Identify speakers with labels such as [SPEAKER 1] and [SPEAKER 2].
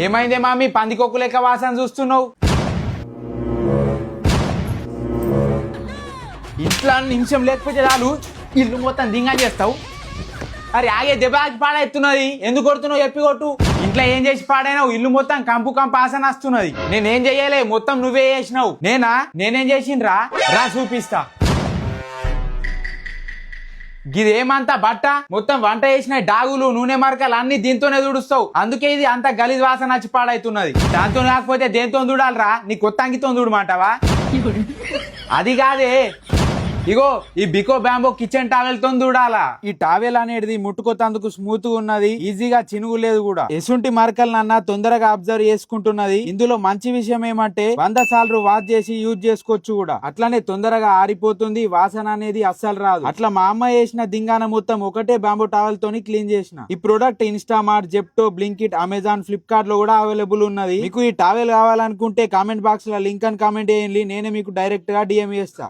[SPEAKER 1] ఏమైందే మామి పందికొక్కు లెక్క వాసన చూస్తున్నావు? ఇంట్లో నిమిషం లేకపోతే చాలు ఇల్లు మొత్తం దింగా చేస్తావు. అరే ఆగే దెబ్బకి పాడెత్తున్నది, ఎందుకు కొడుతున్నావు చెప్పి కొట్టు. ఇంట్లో ఏం చేసి పాడైనావు? ఇల్లు మొత్తం కంపు కంపు ఆసన వస్తున్నది. నేనేం చెయ్యలే, మొత్తం నువ్వే చేసినావు. నేనేం చేసిండ్రా రా చూపిస్తా. గిదేమంతా బట్ట మొత్తం వంట చేసిన డాగులు నూనె మరకలు అన్ని దీంతోనే తుడుస్తావు. అందుకే ఇది అంత గలీజ్ వాసన వచ్చి పాడైతున్నది. దాంతో కాకపోతే దేంతో తుడాలరా? నీ కొత్త అంగితో తుడమంటావా? అది కాదే, ఇగో ఈ బికో బ్యాంబో కిచెన్ టావెల్ తో చూడాలా. ఈ టావెల్ అనేది ముట్టుకోతందుకు స్మూత్ గా ఉన్నది, ఈజీగా చినుగు లేదు కూడా. ఎసుంటి మరకలనన్నా తొందరగా అబ్జర్వ్ చేసుకుంటున్నది. ఇందులో మంచి విషయం ఏమంటే 100 సార్లు వాష్ చేసి యూజ్ చేసుకోవచ్చు కూడా. అట్లానే తొందరగా ఆరిపోతుంది, వాసన అనేది అస్సలు రాదు. అట్లా మా అమ్మ చేసిన దింగాన మొత్తం ఒకటే బ్యాంబో టావెల్ తోని క్లీన్ చేసిన. ఈ product Instamart, Zepto, Blinkit, Amazon, Flipkart లో కూడా అవైలబుల్ ఉన్నది. మీకు ఈ టావెల్ కావాలనుకుంటే కామెంట్ బాక్స్ లో లింక్ అని కామెంట్ చేయండి, నేనే మీకు డైరెక్ట్ గా డిఎం చేస్తా.